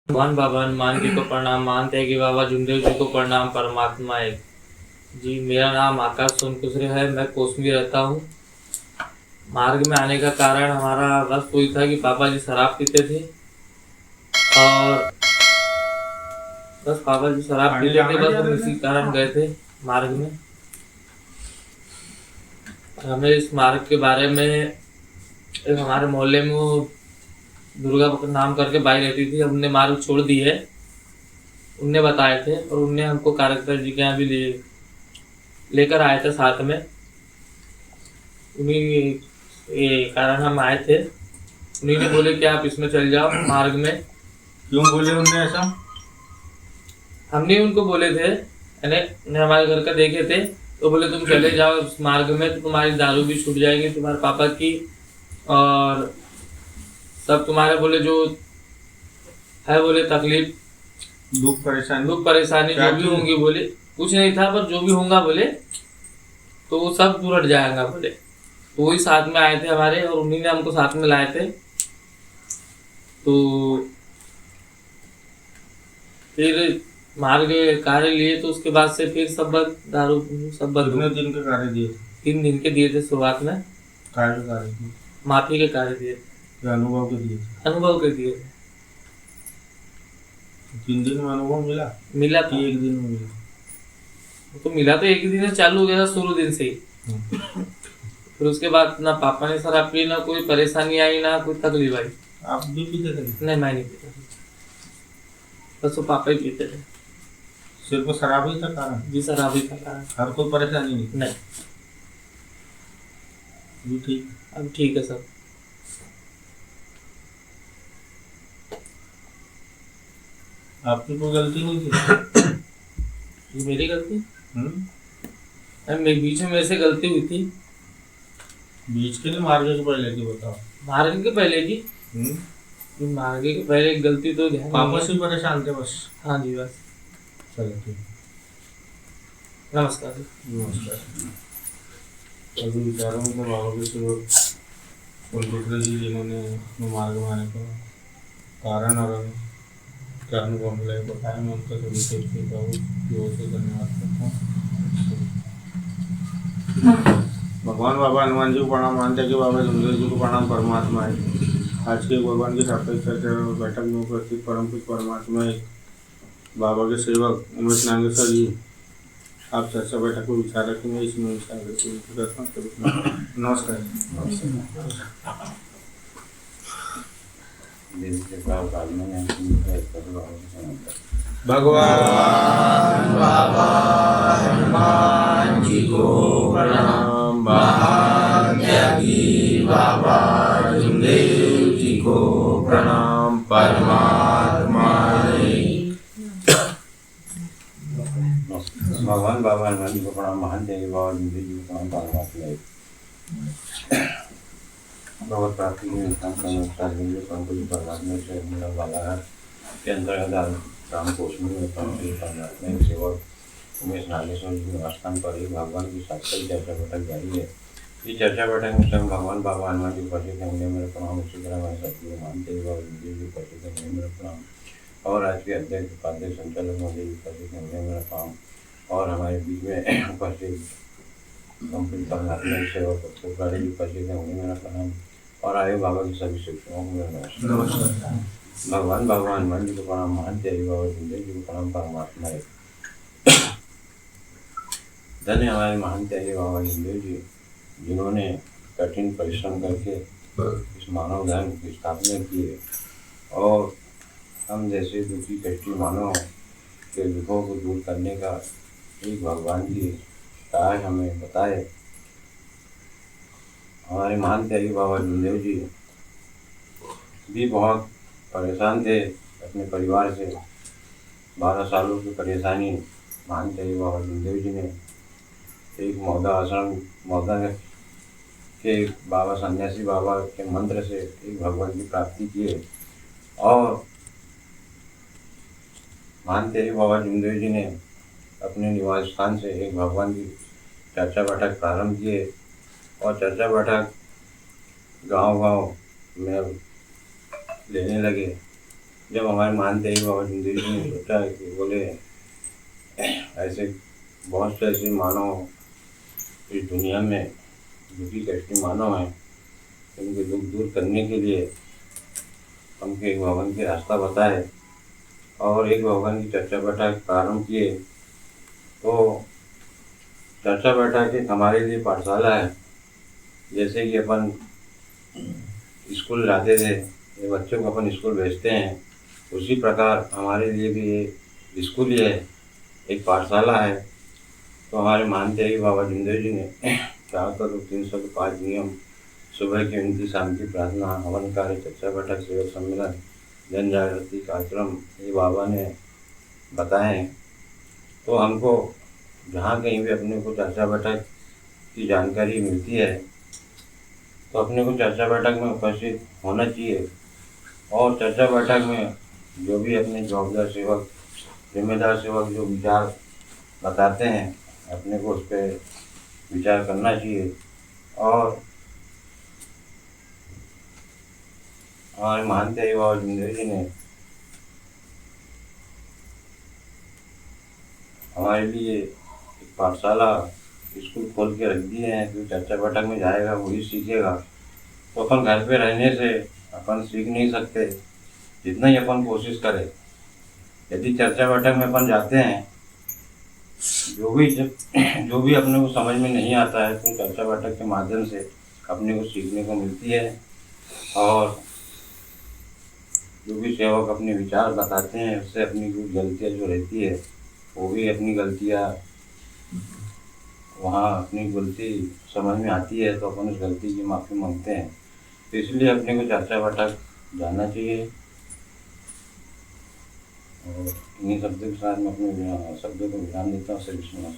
भगवान बाबा हनुमान जी को प्रणाम। मानते हैं कि बाबा जुमदेव जी को प्रणाम। परमात्मा एक जी। मेरा नाम आकाश सोनकुसरे है। मैं कोस में रहता हूँ। मार्ग में आने का कारण हमारा बस वही था कि पापा जी शराब पीते थे और बस पापा जी शराब पीते थे, बस हम इसी कारण गए थे मार्ग में। हमें इस मार्ग के बारे में एक हमारे मोहल्ले में वो दुर्गा नाम करके बाई रहती थी, हमने मार्ग छोड़ दी है। उनने बताए थे और उनने हमको कार्यक्रम जी के यहाँ भी लेकर आए थे साथ में। उन्हीं ये कारण हम आए थे। उन्हीं ने बोले कि आप इसमें चल जाओ मार्ग में। क्यों बोले उनने ऐसा? हमने उनको बोले थे, उन्हें हमारे घर का देखे थे तो बोले तुम चले जाओ उस मार्ग में तो तुम्हारी दारू भी छूट जाएगी, तुम्हारे पापा की और सब तुम्हारे बोले जो है बोले तकलीफ दुख परेशानी जो भी होंगी बोले, कुछ नहीं था पर जो भी होगा बोले तो वो सब दूर हट जाएगा बोले। तो वही साथ में आए थे हमारे और उन्हीं ने हमको साथ में लाए थे। तो फिर मार्ग कार्य लिए तो उसके बाद से फिर सब दारू सब बंद। कितने दिन के कार्य दिए थे? 3 दिन के दिए थे शुरुआत में। कार्य माफी के कार्य दिए थे। अनुभव के दिए थे? अनुभव के दिए थे। 3 दिन में अनुभव मिला था। 1 दिन में मिला? तो मिला तो एक ही दिन से चालू हो गया था, शुरू दिन से ही। फिर उसके बाद ना पापा ने शराब पी, ना कोई परेशानी आई, ना कोई तकलीफ आई। आप भी पीते थे? नहीं, मैं नहीं पीता, बस वो पापा ही पीते थे। सिर्फ शराब ही था कारण? जी, शराब ही था कारण। हर कोई परेशानी नहीं? जी ठीक। अब ठीक है सब। आपकी कोई गलती नहीं थी? ये मेरी गलती? बीच में मेरे से गलती हुई थी। बीच के लिए मार्ग के पहले की बताओ। मार्ग के पहले की? मार्ग के पहले गलती तो ध्यान पापा से परेशान थे बस? हाँ जी बस। चलो ठीक। नमस्कार। अभी विचारों में बाबा के सेवक सोनकुसरे जी जिन्होंने मार्ग में आने का कारण और क्या अनुभव मिला बताया, मैं उनका सभी से धन्यवाद करता हूँ। भगवान बाबा हनुमान जी को प्रणाम। मानते हैं कि बाबा जुमदेव जी को प्रणाम। परमात्मा है। आज के भगवान की साप्ताहिक चर्चा बैठक में उपस्थित परम कुछ परमात्मा एक बाबा के सेवक उमेश नागेश्वर जी, आप चर्चा बैठक को विचार रखेंगे, इसमें विचार नमस्कार। भगवान बाबा हनुमान जी को प्रणाम। महात्यागी बाबा जुमदेव जी को प्रणाम। परमात्मा भगवान बाबा हनुमान जी को प्रणाम। महान त्यागी बाबा जुमदेव जी को प्रणाम। परमात्मा भगवत प्राप्ति के स्थान परमात्मा से मेरा बालाघाट के अंतर्गत राम कोशमी में परमात्मा सेवक उमेश नागेश्वर जी के स्थान पर ही भगवान की साप्ताहिक चर्चा बैठक जारी है। इस चर्चा बैठक में स्वयं भगवान बाबा हनुमान जी उपस्थित हैं, उन्हें मेरा प्रणाम। उसी तरह हमारे सतगुरु मानते बाबा जुमदेव जी उपस्थित हैं, उन्हें मेरा प्रणाम। और आज के अध्यक्ष उपाध्यक्ष संचालक महोदय उपस्थित हैं, उन्हें मेरा प्रणाम। और हमारे बीच में उपस्थित परमात्मा सेवक उपस्थित हैं, उन्हें मेरा प्रणाम। और आए बाबा की सभी शिक्षकों को मेरा नमस्कार। भगवान बाबा हनुमान जी को प्रणाम। महान त्यागी बाबा जुमदेव जी को प्रणाम। परमात्मा धन्य हमारे महान त्यागी बाबा जुमदेव जी, जिन्होंने कठिन परिश्रम करके इस मानव धर्म की स्थापना की है और हम जैसे दुखी कष्टी मानव के दुखों को दूर करने का एक भगवान की राह हमें बताए। हमारे महान त्यागी बाबा जुमदेव जी भी बहुत परेशान थे अपने परिवार से। 12 सालों की परेशानी महान त्यागी बाबा जुमदेव जी ने एक मौदा आश्रम मौदा के बाबा सन्यासी बाबा के मंत्र से एक भगवान की प्राप्ति की है। और महान त्यागी बाबा जुमदेव जी ने अपने निवास स्थान से एक भगवान की चर्चा बैठक प्रारंभ किए और चर्चा बैठक गांव-गांव में लेने लगे। जब हमारे मानते ही बाबा जिंदगी ने सोचा कि बोले ऐसे बहुत से ऐसे मानव इस दुनिया में दुखी कष्टी मानव हैं, उनके दुख दूर करने के लिए हमको एक भगवान की रास्ता बताए और एक भगवान की चर्चा बैठक प्रारंभ किए। तो चर्चा बैठक एक हमारे लिए पाठशाला है। जैसे कि अपन स्कूल जाते थे, ये बच्चों को अपन स्कूल भेजते हैं, उसी प्रकार हमारे लिए भी ये स्कूल ही है, एक पाठशाला है। तो हमारे मानते हैं कि बाबा जिंदगी जी ने 305 नियम, सुबह की विनती, शाम की प्रार्थना, हवन कार्य, चर्चा बैठक, सेवक सम्मेलन, जन जागृति कार्यक्रम ये बाबा ने बताए हैं। तो हमको जहाँ कहीं भी अपने को चर्चा बैठक की जानकारी मिलती है तो अपने को चर्चा बैठक में उपस्थित होना चाहिए और चर्चा बैठक में जो भी अपने जवाबदार सेवक, जिम्मेदार सेवक जो विचार बताते हैं अपने को उस पर विचार करना चाहिए। और हमारे मानते ही बाबा जिंदगी जी ने हमारे लिए एक पाठशाला स्कूल खोल के रख दिए हैं। तो चर्चा बैठक में जाएगा वही सीखेगा। तो अपन घर पे रहने से अपन सीख नहीं सकते, जितना ही अपन कोशिश करें। यदि चर्चा बैठक में अपन जाते हैं, जो भी अपने को समझ में नहीं आता है तो चर्चा बैठक के माध्यम से अपने को सीखने को मिलती है। और जो भी सेवक अपने विचार बताते हैं उससे अपनी कुछ गलतियाँ जो रहती है वो भी अपनी गलतियाँ वहाँ अपनी गलती समझ में आती है तो अपन उस गलती की माफ़ी मांगते हैं। तो इसलिए अपने को चर्चा बैठक जाना चाहिए। और इन्हीं शब्दों के साथ मैं अपने शब्दों को विराम देता हूँ। सर विश्वनाथ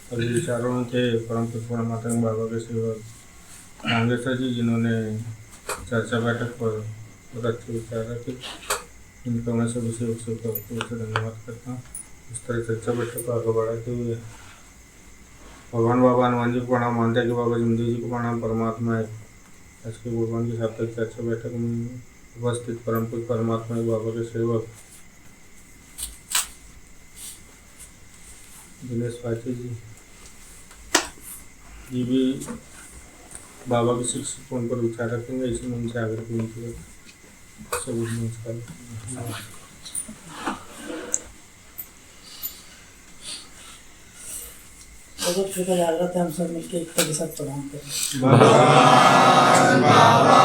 सभी विचारों में थे परम पूज्य मातंग बाबा के सेवक नागेश्वर जी, जिन्होंने चर्चा बैठक पर बहुत अच्छे विचार रखे। इनको मैं सभी सेवक से धन्यवाद करता हूँ। इस तरह चर्चा बैठक को आगे बढ़ाते हुए भगवान बाबा हनुमान जी को प्रणाम, मानते हैं कि बाबा जिंदगी जी को प्रणाम। परमात्मा है आज के भगवान की साप्ताहिक चर्चा बैठक में उपस्थित परम पूज्य परमात्मा बाबा के सेवक दिनेश पाची जी भी बाबा के शिक्षकों पर विचार रखेंगे। इसी मन से आगे की विनती है। सभी नमस्कार। बहुत छोटा जागृत है, हम सब मिलकर एक के साथ प्रणाम करें। भगवान बाबा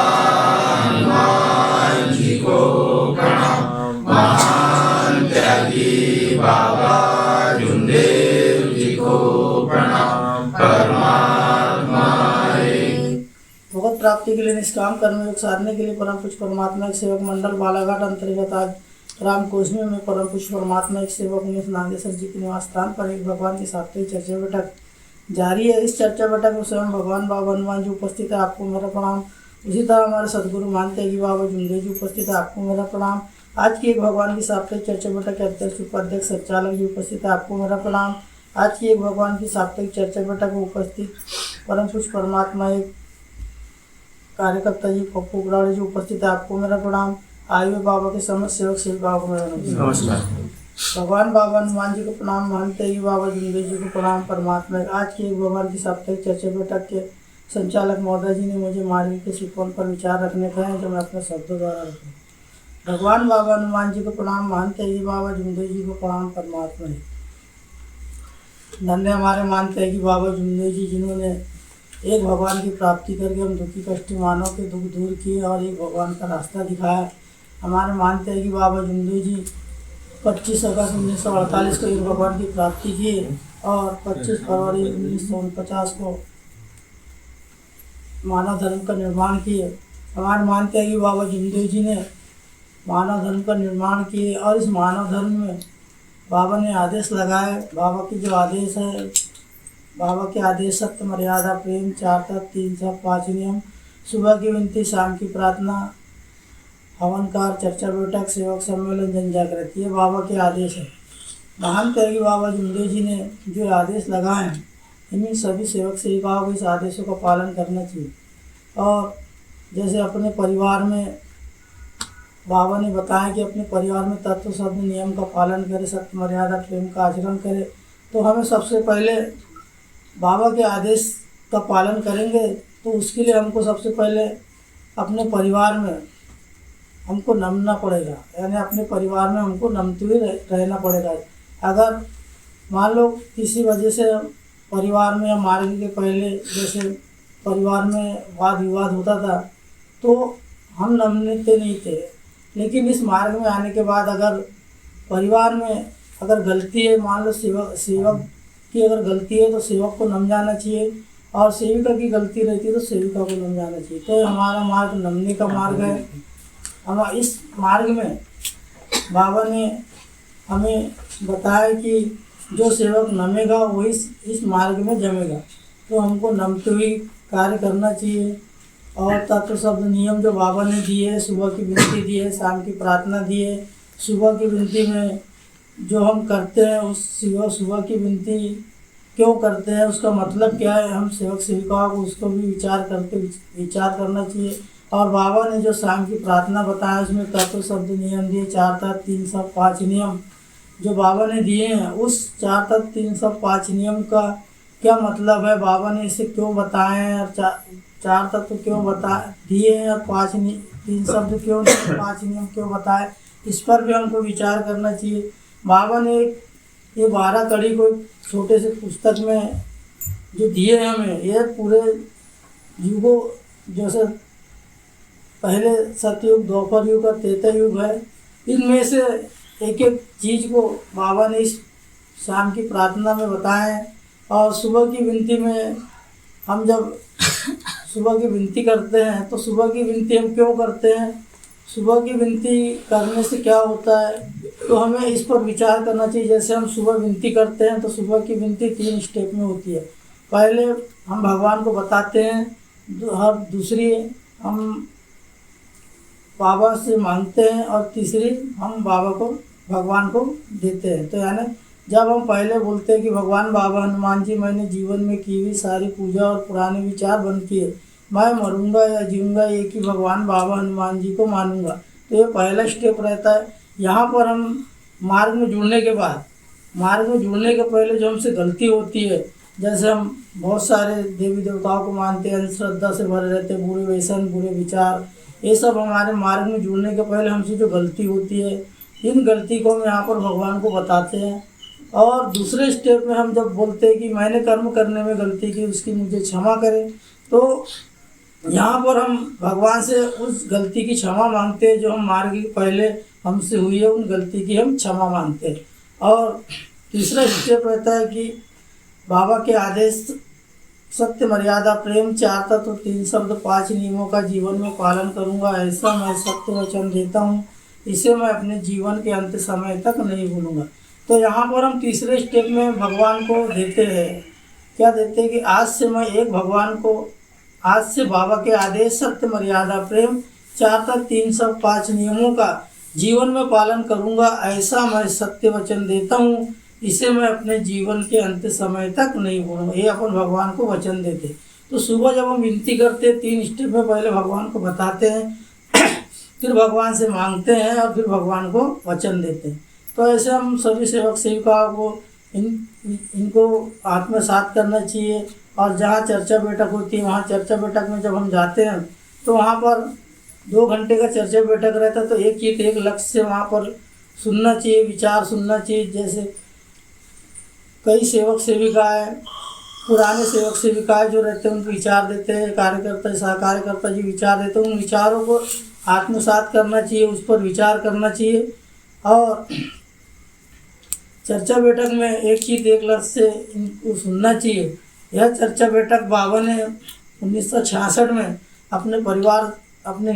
हनुमान जी को प्रणाम। महान त्यागी बाबा जुंदेव जी को प्रणाम। परमात्मा भगवत प्राप्ति के लिए निष्काम कर्मयोग साधने के लिए परम पूज्य परमात्मा एक सेवक मंडल बालाघाट अंतर्गत आज राम कोसमी में परम पूज्य परमात्मा एक सेवक उमेश नागेश्वर जी के निवास स्थान पर एक भगवान की साप्ताहिक चर्चा बैठक जारी है। इस चर्चा बैठक में स्वयं भगवान बाबा हनुमान जी उपस्थित है, आपको मेरा प्रणाम। उसी तरह हमारे सदगुरु मानते हैं कि बाबा जुंदे जी उपस्थित है, आपको मेरा प्रणाम। आज की एक भगवान की साप्ताहिक चर्चा बैठक के अध्यक्ष उपाध्यक्ष संचालक जी उपस्थित है, आपको मेरा प्रणाम। आज की एक भगवान की साप्ताहिक चर्चा बैठक में उपस्थित परम पूज्य परमात्मा एक कार्यकर्ता जी पप्पू बुराड़ी जी उपस्थित है, आपको मेरा प्रणाम। आयु बाबा के समस्त सेवक शिव बाबा को मेरा नमस्कार। भगवान बाबा हनुमान जी को प्रणाम, मानते हैं कि बाबा जिंदगी जी को प्रणाम। परमात्मा आज की एक भगवान की साप्ताहिक चर्चा बैठक के संचालक महोदय जी ने मुझे मार्ग के शिकों पर विचार रखने का है, जो मैं अपने शब्दों द्वारा रखूँ। भगवान बाबा हनुमान जी को प्रणाम, मानते हैं कि बाबा जिंदगी जी को प्रणाम। परमात्मा धन्य हमारे मानते हैं कि बाबा जिंदगी जी, जिन्होंने एक भगवान की प्राप्ति करके हम दुखी कष्टी मानव के दुख दूर किए और एक भगवान का रास्ता दिखाया। हमारे मानते हैं कि बाबा जिंदगी जी 25 अगस्त 1948 को एक भगवान की प्राप्ति की और 25 फरवरी 1949 को मानव धर्म का निर्माण किए। हमारे मानते हैं कि बाबा जिंदगी जी ने मानव धर्म का निर्माण किए और इस मानव धर्म में बाबा ने आदेश लगाए। बाबा के जो आदेश है, बाबा के आदेश सत्य, मर्यादा, प्रेम, 4 तत्व, 3 सब, 5 नियम, सुबह की विनती, शाम की प्रार्थना, हवनकार, चर्चा बैठक, सेवक सम्मेलन, जन जागृति, ये बाबा के आदेश है। मानते हैं कि बाबा जिंदगी जी ने जो आदेश लगाए हैं, इन्हीं सभी सेवक सेविकाओं को इस आदेशों का पालन करना चाहिए। और जैसे अपने परिवार में बाबा ने बताया कि अपने परिवार में तत्व शब्द नियम का पालन करें, सत्य मर्यादा प्रेम का आचरण करें। तो हमें सबसे पहले बाबा के आदेश का पालन करेंगे तो उसके लिए हमको सबसे पहले अपने परिवार में हमको नमना पड़ेगा, यानी अपने परिवार में हमको नमते हुए रहना पड़ेगा। अगर मान लो किसी वजह से परिवार में या मार्ग के पहले जैसे परिवार में वाद विवाद होता था तो हम नमते नहीं थे, लेकिन इस मार्ग में आने के बाद अगर परिवार में अगर गलती है, मान लो सेवक की अगर गलती है तो सेवक को नम जाना चाहिए, और सेविका की गलती रहती है तो सेविका को नम जाना चाहिए। तो हमारा मार्ग नमने का मार्ग है। हम इस मार्ग में बाबा ने हमें बताया कि जो सेवक नमेगा वो इस मार्ग में जमेगा। तो हमको नमते हुए कार्य करना चाहिए। और तत्व शब्द नियम जो बाबा ने दिए, सुबह की विनती दी है, शाम की प्रार्थना दी है। सुबह की विनती में जो हम करते हैं उस सुबह की विनती क्यों करते हैं, उसका मतलब क्या है, हम सेवक सेविकाओं को उसको भी विचार करना चाहिए। और बाबा ने जो शाम की प्रार्थना बताया उसमें तत्व शब्द नियम दिए, 4 तत्व 3 सब 5 नियम जो बाबा ने दिए हैं, उस 4 तत्व 3 सब 5 नियम का क्या मतलब है, बाबा ने इसे क्यों बताए हैं, और 4 तत्व क्यों दिए हैं, और 3 शब्द क्यों, 5 नियम क्यों बताए, इस पर भी हमको विचार करना चाहिए। बाबा ने ये 12 कड़ी को छोटे से पुस्तक में जो दिए हैं हमें, ये पूरे युगों जैसे पहले सतयुग, द्वापर युग और त्रेता युग है, इनमें से एक एक चीज़ को बाबा ने इस शाम की प्रार्थना में बताया है। और सुबह की विनती में हम जब सुबह की विनती करते हैं तो सुबह की विनती हम क्यों करते हैं, सुबह की विनती करने से क्या होता है, तो हमें इस पर विचार करना चाहिए। जैसे हम सुबह विनती करते हैं तो सुबह की विनती 3 स्टेप में होती है। पहले हम भगवान को बताते हैं, हर दूसरी हम बाबा से मांगते हैं, और तीसरी हम भगवान को देते हैं। तो यानी जब हम पहले बोलते हैं कि भगवान बाबा हनुमान जी, मैंने जीवन में की हुई सारी पूजा और पुराने विचार बंद किए, मैं मरूंगा या जीऊँगा एक ही भगवान बाबा हनुमान जी को मानूंगा। तो ये पहला स्टेप रहता है। यहाँ पर हम मार्ग में जुड़ने के पहले जो हमसे गलती होती है, जैसे हम बहुत सारे देवी देवताओं को मानते हैं, अंधश्रद्धा से भरे रहते हैं, बुरे व्यसन, बुरे विचार, ये सब हमारे मार्ग में जुड़ने के पहले हमसे जो गलती होती है, इन गलती को हम यहाँ पर भगवान को बताते हैं। और दूसरे स्टेप में हम जब बोलते हैं कि मैंने कर्म करने में गलती की, उसकी मुझे क्षमा करें, तो यहाँ पर हम भगवान से उस गलती की क्षमा मांगते हैं जो हम मार्ग के पहले हमसे हुई है, उन गलती की हम क्षमा मांगते हैं। और तीसरा स्टेप रहता है कि बाबा के आदेश, सत्य मर्यादा प्रेम, 4 तत्व 3 शब्द 5 नियमों का जीवन में पालन करूँगा, ऐसा मैं सत्य वचन देता हूँ, इसे मैं अपने जीवन के अंत समय तक नहीं भूलूँगा। तो यहाँ पर हम तीसरे स्टेप में भगवान को देते हैं, क्या देते हैं कि आज से बाबा के आदेश, सत्य मर्यादा प्रेम, 4 तत्व 3 सब 5 नियमों का जीवन में पालन करूँगा, ऐसा मैं सत्य वचन देता हूँ, इसे मैं अपने जीवन के अंत समय तक नहीं भूलूँगा। ये अपन भगवान को वचन देते। तो सुबह जब हम विनती करते हैं 3 स्टेप में पहले भगवान को बताते हैं, फिर भगवान से मांगते हैं, और फिर भगवान को वचन देते हैं। तो ऐसे हम सभी सेवक सेविकाओं को इनको आत्मसात करना चाहिए। और जहाँ चर्चा बैठक होती है, वहाँ चर्चा बैठक में जब हम जाते हैं तो वहाँ पर 2 घंटे का चर्चा बैठक रहता है, तो एक ही एक लक्ष्य से वहाँ पर सुनना चाहिए, विचार सुनना चाहिए। जैसे कई सेवक सेविकाएँ, पुराने सेवक सेविकाएँ जो रहते हैं, उनको विचार देते हैं, कार्यकर्ता सहकार्यकर्ता जी विचार देते हैं, उन विचारों को आत्मसात करना चाहिए, उस पर विचार करना चाहिए। और चर्चा बैठक में एक लक्ष्य से इनको सुनना चाहिए। यह चर्चा बैठक बाबा ने 1966 में अपने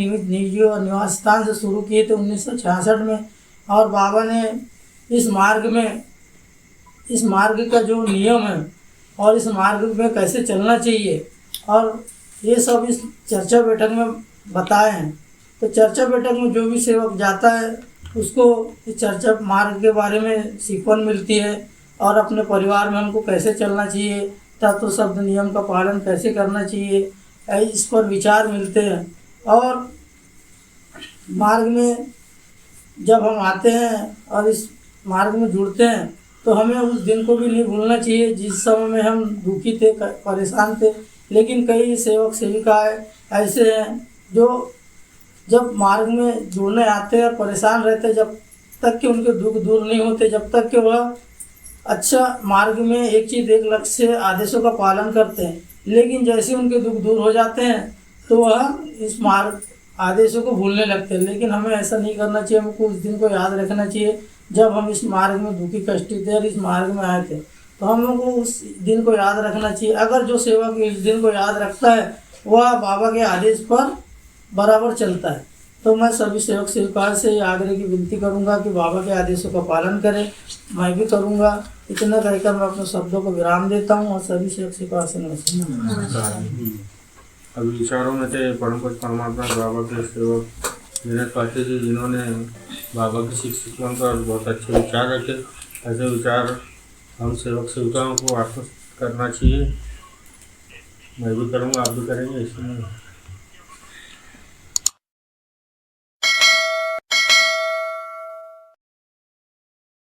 निवास स्थान से शुरू किए थे 1966 में। और बाबा ने इस मार्ग का जो नियम है और इस मार्ग में कैसे चलना चाहिए, और ये सब इस चर्चा बैठक में बताए हैं। तो चर्चा बैठक में जो भी सेवक जाता है उसको इस चर्चा मार्ग के बारे में सीखवन मिलती है, और अपने परिवार में हमको कैसे चलना चाहिए, तत्व शब्द नियम का पालन कैसे करना चाहिए, इस पर विचार मिलते हैं। और मार्ग में जब हम आते हैं और इस मार्ग में जुड़ते हैं तो हमें उस दिन को भी नहीं भूलना चाहिए जिस समय में हम दुखी थे, परेशान थे। लेकिन कई सेवक सेविकाएं ऐसे हैं जो जब मार्ग में जुड़ने आते हैं और परेशान रहते, जब तक कि उनके दुख दूर नहीं होते, जब तक कि वह अच्छा मार्ग में एक चीज़ एक लक्ष्य आदेशों का पालन करते हैं, लेकिन जैसे उनके दुख दूर हो जाते हैं तो वह इस मार्ग आदेशों को भूलने लगते हैं। लेकिन हमें ऐसा नहीं करना चाहिए, हमको उस दिन को याद रखना चाहिए जब हम इस मार्ग में दुखी कष्टी थे और इस मार्ग में आए थे, तो हम लोग को उस दिन को याद रखना चाहिए। अगर जो सेवक इस दिन को याद रखता है वह बाबा के आदेश पर बराबर चलता है। तो मैं सभी सेवक सेविकाओं से ये आग्रह की विनती करूंगा कि बाबा के आदेशों का पालन करें, मैं भी करूंगा। इतना कहकर मैं अपने शब्दों को विराम देता हूँ और सभी सेवक सेविकाओं से नमस्कार। अभी विचारों में थे परम पूज्य परमात्मा बाबा के सेवक दिनेश पाटिल जी, जिन्होंने बाबा की शिक्षकों पर बहुत अच्छे विचार रखे। ऐसे विचार हम सेवक सेविकाओं को आत्मसात करना चाहिए। मैं भी करूँगा, आप भी करेंगे, इसमें